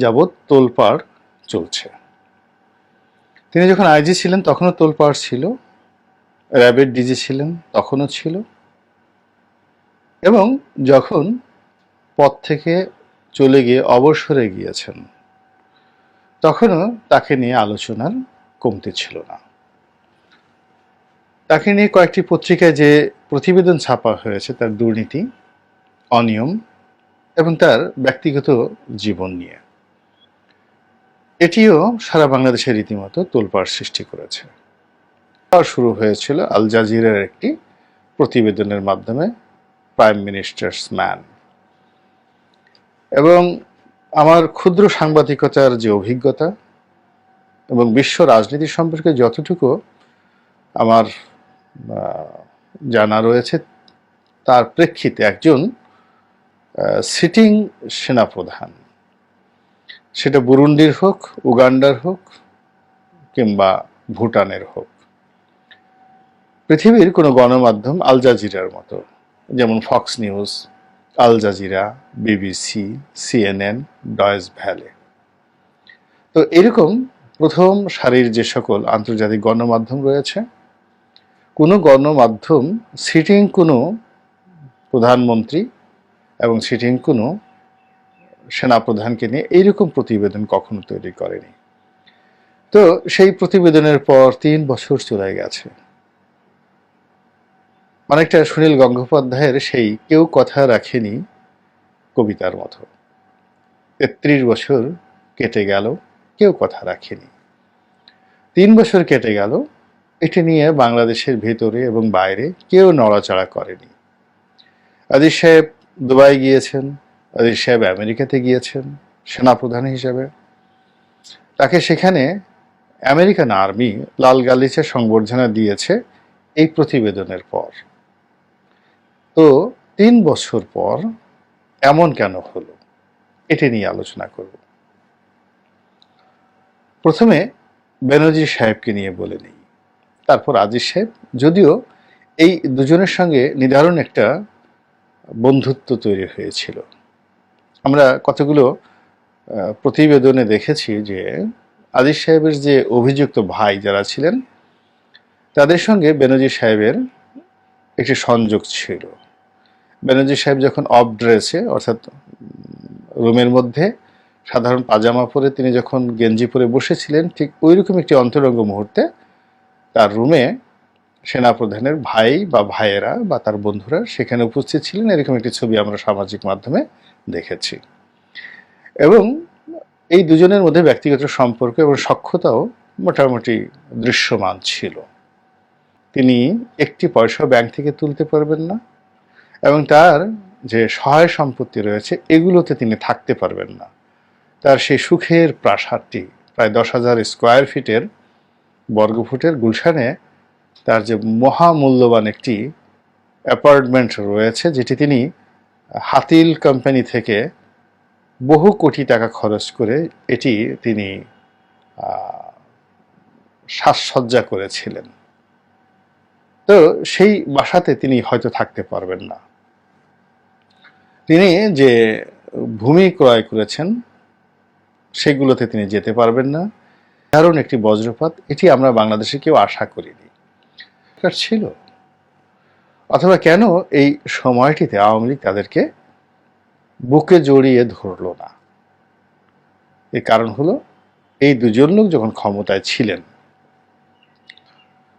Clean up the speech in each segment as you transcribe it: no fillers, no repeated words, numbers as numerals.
যাবৎ তোলপাড় চলছে। তিনি যখন আইজি ছিলেন তখনও তোলপাড় ছিল, র্যাবের ডিজি ছিলেন তখনও ছিল, এবং যখন পদ থেকে চলে গিয়ে অবসরে গিয়েছেন তখনও তাকে নিয়ে আলোচনার কমতি ছিল না। তাকে নিয়ে কয়েকটি পত্রিকায় যে প্রতিবেদন ছাপা হয়েছে তার দুর্নীতি, অনিয়ম এবং তার ব্যক্তিগত জীবন নিয়ে, এটিও সারা বাংলাদেশের রীতিমতো তোলপাড় সৃষ্টি করেছে। শুরু হয়েছিল আল জাজিরার একটি প্রতিবেদনের মাধ্যমে, প্রাইম মিনিস্টার্স ম্যান। এবং আমার ক্ষুদ্র সাংবাদিকতার যে অভিজ্ঞতা এবং বিশ্ব রাজনীতি সম্পর্কে যতটুকু আমার জানা রয়েছে, তার প্রেক্ষিতে একজন সিটিং সেনাপ্রধান, সেটা বুরুন্ডির হোক, উগান্ডার হোক কিংবা ভুটানের হোক, পৃথিবীর কোনো গণমাধ্যম আল জাজিরার মতো, যেমন Fox News, Al Jazeera, BBC, CNN, Deutsche Welle, তো এরকম প্রথম সারির যে সকল আন্তর্জাতিক গণমাধ্যম রয়েছে, কোনো গণমাধ্যম সিটিং কোনো প্রধানমন্ত্রী এবং সিটিং কোনো সেনাপ্রধানকে নিয়ে এইরকম প্রতিবেদন কখনো তৈরি করেনি। তো সেই প্রতিবেদনের পর ৩ বছর চলে গেছে। অনেকটা সুনীল গঙ্গোপাধ্যায়ের সেই কেউ কথা রাখেনি কবিতার মতো। ৩৩ বছর কেটে গেল, কেউ কথা রাখেনি। ৩ বছর কেটে গেল, এটি নিয়ে বাংলাদেশের ভেতরে এবং বাইরে কেউ নড়াচড়া করেনি। আজিজ সাহেব দুবাই গিয়েছেন, আজিজ সাহেব আমেরিকাতে গিয়েছেন সেনাপ্রধান হিসেবে। তাকে সেখানে আমেরিকান আর্মি লাল গালিচা সংবর্ধনা দিয়েছে এই প্রতিবেদনের পর। তো ৩ বছর পর এমন কেন হলো, এটি নিয়ে আলোচনা করব। প্রথমে বেনজির সাহেবকে নিয়ে বলে নিই, তারপর আজিজ সাহেব। যদিও এই দুজনের সঙ্গে নিদারুণ একটা বন্ধুত্ব তৈরি হয়েছিল। আমরা কতগুলো প্রতিবেদনে দেখেছি যে আজিজ সাহেবের যে অভিযুক্ত ভাই যারা ছিলেন, তাদের সঙ্গে বেনজির সাহেবের একটি সংযোগ ছিল। বেনজির সাহেব যখন অফ ড্রেসে, অর্থাৎ রুমের মধ্যে সাধারণ পাজামা পরে তিনি যখন গেঞ্জি পরে বসেছিলেন, ঠিক ওইরকম একটি অন্তরঙ্গ মুহূর্তে তার রুমে সেনাপ্রধানের ভাই বা ভাইয়েরা বা তার বন্ধুরা সেখানে উপস্থিত ছিলেন। এরকম একটি ছবি আমরা সামাজিক মাধ্যমে দেখেছি। এবং এই দুজনের মধ্যে ব্যক্তিগত সম্পর্ক এবং সখ্যতাও মোটামুটি দৃশ্যমান ছিল। তিনি একটি পয়সা ব্যাংক থেকে তুলতে পারবেন না, এবং তার যে সহায় সম্পত্তি রয়েছে এগুলোতে তিনি থাকতে পারবেন না। তার সেই সুখের প্রাসাদটি প্রায় 10,000 স্কোয়ার ফিটের বর্গফুটের গুলশানে তার যে মহামূল্যবান একটি অ্যাপার্টমেন্ট রয়েছে, যেটি তিনি হাতিল কোম্পানি থেকে বহু কোটি টাকা খরচ করে এটি তিনি সাজসজ্জা করেছিলেন। তো সেই বাসাতে তিনি হয়তো থাকতে পারবেন না। তিনি যে ভূমি ক্রয় করেছেন সেগুলোতে তিনি যেতে পারবেন না। কারণ একটি বজ্রপাত, এটি আমরা বাংলাদেশে কেউ আশা করিনি। ছিল, অথবা কেন এই সময়টিতে আওয়ামী লীগ তাদেরকে বুকে জড়িয়ে ধরল না? এর কারণ হলো, এই দুজন লোক যখন ক্ষমতায় ছিলেন,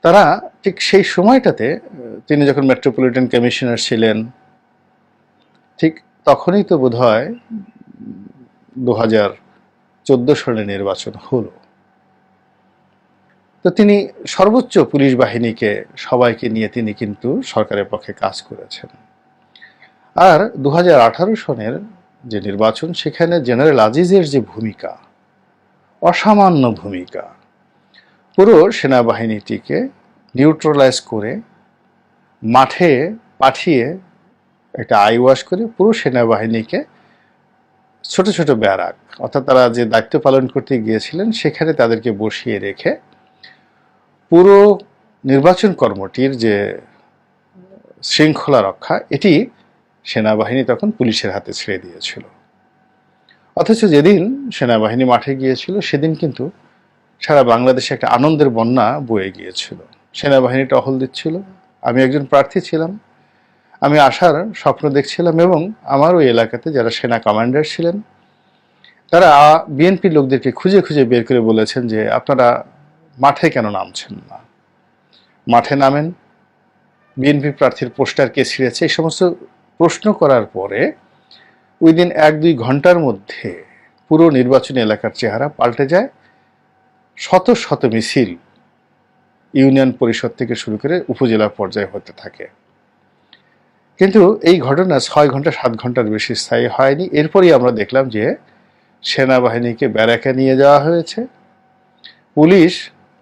তারা ঠিক সেই সময়টাতে, তিনি যখন মেট্রোপলিটন কমিশনার ছিলেন, ঠিক তখনই তো বোধহয় 2014 সালে নির্বাচন হলো। তো তিনি সর্বোচ্চ পুলিশ বাহিনীকে সবাইকে নিয়ে তিনি কিন্তু সরকারের পক্ষে কাজ করেছেন। আর 2018 সনের যে নির্বাচন, সেখানে জেনারেল আজিজের যে ভূমিকা, অসামান্য ভূমিকা, পুরো সেনাবাহিনীটিকে নিউট্রালাইজ করে মাঠে পাঠিয়ে একটা আইওয়াশ করে পুরো সেনাবাহিনীকে ছোট ছোট ব্যারাক, অর্থাৎ তারা যে দায়িত্ব পালন করতে গিয়েছিলেন সেখানে তাদেরকে বসিয়ে রেখে পুরো নির্বাচন কর্মটির যে শৃঙ্খলা রক্ষা, এটি সেনাবাহিনী তখন পুলিশের হাতে ছেড়ে দিয়েছিল। অথচ যেদিন সেনাবাহিনী মাঠে গিয়েছিল সেদিন কিন্তু সারা বাংলাদেশে একটা আনন্দের বন্যা বয়ে গিয়েছিল। সেনাবাহিনী টহল দিচ্ছিল, আমি একজন প্রার্থী ছিলাম, আমি আসার স্বপ্ন দেখছিলাম এবং আমার ওই এলাকাতে যারা সেনা কমান্ডার ছিলেন তারা বিএনপি লোকদেরকে খুঁজে খুঁজে বের করে বলেছেন যে আপনারা মাঠে কেন নামছেন না, মাঠে নামেন, বিএনপি প্রার্থীর পোস্টার কে ছিঁড়েছে, এই সমস্ত প্রশ্ন করার পরে উইদিন 1-2 ঘন্টার মধ্যে পুরো নির্বাচনী এলাকার চেহারা পাল্টে যায়। শত শত মিছিল ইউনিয়ন পরিষদ থেকে শুরু করে উপজেলা পর্যায়ে হতে থাকে। কিন্তু এই ঘটনা 6 ঘন্টা 7 ঘন্টার বেশি স্থায়ী হয়নি। এরপরই আমরা দেখলাম যে সেনাবাহিনীকে ব্যারাকে নিয়ে যাওয়া হয়েছে, পুলিশ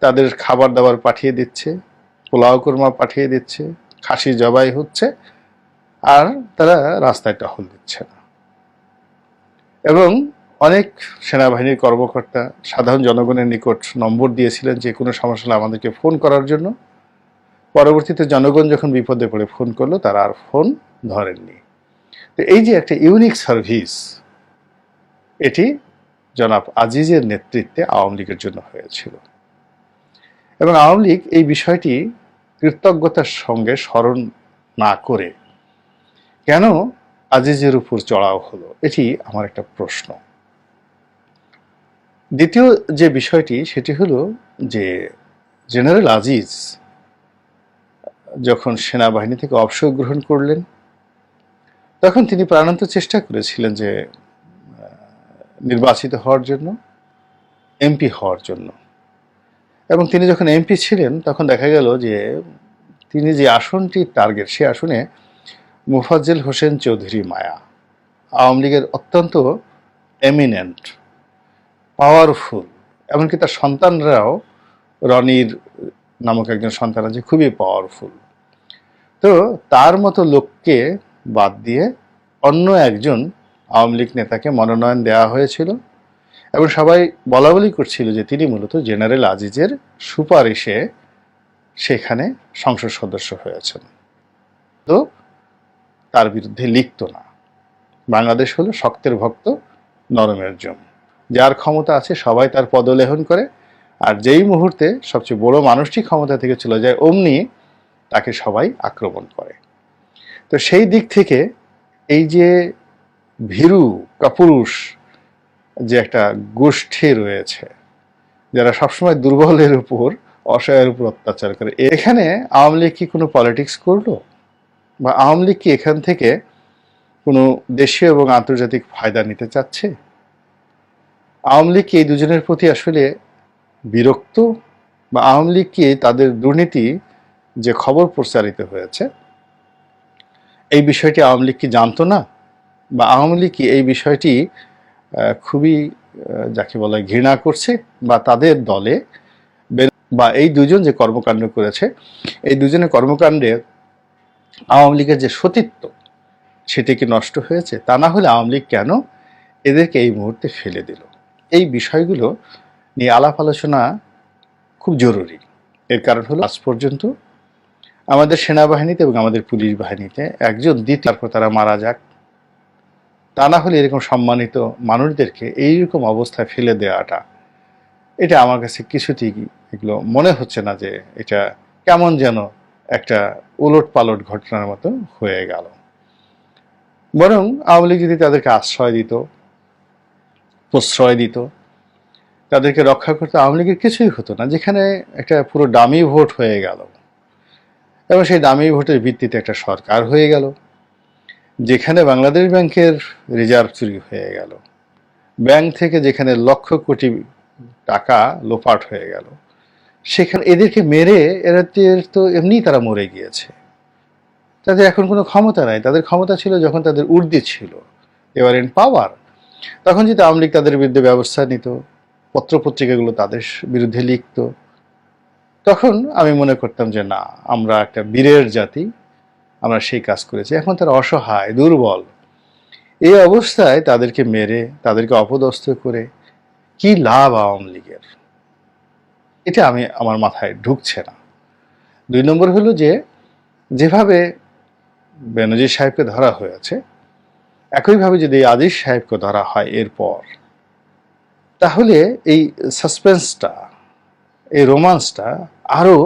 তাদের খাবার দাবার পাঠিয়ে দিচ্ছে, পোলাও কোরমা পাঠিয়ে দিচ্ছে, খাসি জবাই হচ্ছে, আর তারা রাস্তায় টহল দিচ্ছে না। এবং অনেক সেনাবাহিনীর কর্মকর্তা সাধারণ জনগণের নিকট নম্বর দিয়েছিলেন যে কোনো সমস্যা হলে আমাদেরকে ফোন করার জন্য। পরবর্তীতে জনগণ যখন বিপদে পড়ে ফোন করলো তারা আর ফোন ধরেননি। তো এই যে একটা ইউনিক সার্ভিস, এটি জনাব আজিজের নেতৃত্বে আওয়ামী লীগের জন্য হয়েছিল এবং আওয়ামী লীগ এই বিষয়টি কৃতজ্ঞতার সঙ্গে স্মরণ না করে কেন আজিজের উপর চড়াও হলো, এটি আমার একটা প্রশ্ন। দ্বিতীয় যে বিষয়টি সেটি হলো যে জেনারেল আজিজ যখন সেনাবাহিনী থেকে অবসর গ্রহণ করলেন তখন তিনি প্রাণান্ত চেষ্টা করেছিলেন যে নির্বাচিত হওয়ার জন্য, এমপি হওয়ার জন্য। এবং তিনি যখন এমপি ছিলেন তখন দেখা গেল যে তিনি যে আসনটির টার্গেট, সে আসনে মোফাজ্জেল হোসেন চৌধুরী মায়া আওয়ামী লীগের অত্যন্ত এমিনেন্ট, পাওয়ারফুল, এমনকি তার সন্তানরাও, রনির নামক একজন সন্তান আছে, খুবই পাওয়ারফুল। তো তার মতো লোককে বাদ দিয়ে অন্য একজন আওয়ামী লীগ নেতাকে মনোনয়ন দেওয়া হয়েছিল এবং সবাই বলা বলি করছিল যে তিনি মূলত জেনারেল আজিজের সুপারিশে সেখানে সংসদ সদস্য হয়েছেন। তো তার বিরুদ্ধে লিখত না। বাংলাদেশ হলো শক্তের ভক্ত নরমের জম, যার ক্ষমতা আছে সবাই তার পদলেহন করে, আর যেই মুহূর্তে সবচেয়ে বড় মানুষটি ক্ষমতা থেকে চলে যায় অমনি তাকে সবাই আক্রমণ করে। তো সেই দিক থেকে এই যে ভীরু কাপুরুষ যে একটা গোষ্ঠী রয়েছে যারা সবসময় দুর্বলের উপর, অসহায়ের উপর অত্যাচার করে, এখানে আওয়ামী লীগ কি কোনো পলিটিক্স করলো, বা আওয়ামী লীগ কি এখান থেকে কোনো দেশীয় এবং আন্তর্জাতিক ফায়দা নিতে চাচ্ছে? আওয়ামী লীগ কি এই দুজনের প্রতি আসলে বিরক্ত, বা আওয়ামী লীগ কি তাদের দুর্নীতি যে খবর প্রচারিত হয়েছে এই বিষয়টি আওয়ামী লীগ কি জানতো না, বা আওয়ামী লীগ কি এই বিষয়টি খুবই যাকে বলা ঘৃণা করছে, বা তাদের দলে বা এই দুজন যে কর্মকাণ্ড করেছে এই দুজনের কর্মকাণ্ডে আওয়ামী লীগের যে সতীত্ব সেটি কি নষ্ট হয়েছে? তা না হলে আওয়ামী লীগ কেন এদেরকে এই মুহূর্তে ফেলে দিল? এই বিষয়গুলো নিয়ে আলাপ আলোচনা খুব জরুরি। এর কারণ হলো আজ পর্যন্ত আমাদের সেনাবাহিনীতে এবং আমাদের পুলিশ বাহিনীতে একজন দ্বিতীয় পর তারা মারা যাক, তা না হলে এরকম সম্মানিত মানুষদেরকে এইরকম অবস্থায় ফেলে দেওয়াটা, এটা আমার কাছে কিছুতেই এগুলো মনে হচ্ছে না যে এটা কেমন যেন একটা উলট পালট ঘটনার মতো হয়ে গেল। বরং আওয়ামী লীগ যদি তাদেরকে আশ্রয় দিত, প্রশ্রয় দিত, তাদেরকে রক্ষা করতে, আওয়ামী লীগের কিছুই হতো না। যেখানে একটা পুরো ডামি ভোট হয়ে গেল এবং সেই ডামি ভোটের ভিত্তিতে একটা সরকার হয়ে গেল, যেখানে বাংলাদেশ ব্যাংকের রিজার্ভ চুরি হয়ে গেল, ব্যাংক থেকে যেখানে লক্ষ কোটি টাকা লোপাট হয়ে গেল, সেখানে এদেরকে মেরে এদের তো এমনি তারা মরে গিয়েছে, তাদের এখন কোনো ক্ষমতা নাই। তাদের ক্ষমতা ছিল যখন তাদের ঊর্ধ্বে ছিল, এবার ইন পাওয়ার। তখন যদি আওয়ামী লীগ তাদের বিরুদ্ধে ব্যবস্থা নিত, পত্রপত্রিকাগুলো তাদের বিরুদ্ধে লিখত, তখন আমি মনে করতাম যে না, আমরা একটা বীরের জাতি, আমরা সেই কাজ করেছি। এখন তারা অসহায়, দুর্বল, এই অবস্থায় তাদেরকে মেরে, তাদেরকে অপদস্থ করে কি লাভ আওয়ামী লীগের? এটা আমার মাথায় ঢুকছে না। 2 নম্বর হলো যে যেভাবে বেনজির সাহেবকে ধরা হয়েছে একইভাবে যদি আজিজ সাহেবকে ধরা হয় এরপর, তাহলে এই সাসপেন্সটা, এই রোমান্সটা আরও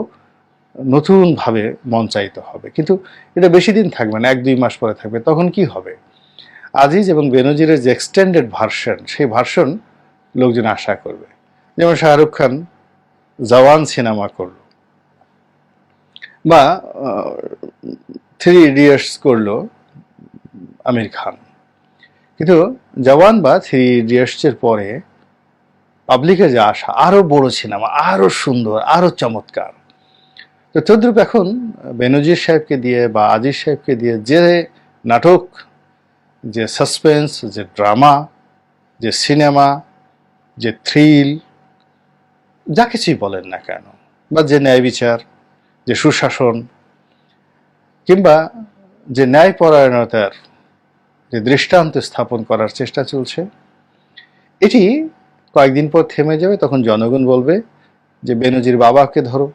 নতুনভাবে মঞ্চায়িত হবে। কিন্তু এটা বেশি দিন থাকবে না, 1-2 মাস পরে থাকবে। তখন কি হবে? আজিজ এবং বেনজিরের যে এক্সটেন্ডেড ভার্সন, সেই ভার্সন লোকজন আশা করবে। যেমন শাহরুখ খান জওয়ান সিনেমা করলো, বা 3 ইডিয়টস করলো আমির খান। কিন্তু জওয়ান বা 3 ইডিয়টসের পরে পাবলিকের যে আশা, আরো বড় সিনেমা, আরো সুন্দর, আরো চমৎকার। তো তদ্রুপ এখন বেনজির সাহেবকে দিয়ে বা আজিজ সাহেবকে দিয়ে যে নাটক, যে সাসপেন্স, যে ড্রামা, যে সিনেমা, যে থ্রিল, যা কিছুই বলেন না কেন, বা যে ন্যায় বিচার, যে সুশাসন, কিংবা যে ন্যায়পরায়ণতার যে দৃষ্টান্ত স্থাপন করার চেষ্টা চলছে, এটি কয়েকদিন পর থেমে যাবে। তখন জনগণ বলবে যে বেনজির বাবাকে ধরো,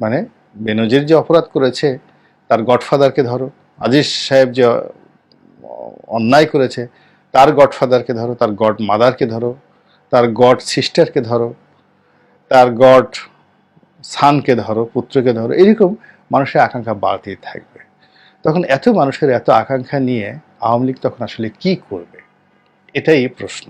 মানে বেনজির যে অপরাধ করেছে তার গডফাদারকে ধরো, আজিজ সাহেব যে অন্যায় করেছে তার গডফাদারকে ধরো, তার গড মাদারকে ধরো, তার গড সিস্টারকে ধরো, তার গড সানকে ধরো, পুত্রকে ধরো। এরকম মানুষের আকাঙ্ক্ষা বাড়তেই থাকবে। তখন এত মানুষের এত আকাঙ্ক্ষা নিয়ে আওয়ামী লীগ তখন আসলে কি করবে, এটাই প্রশ্ন।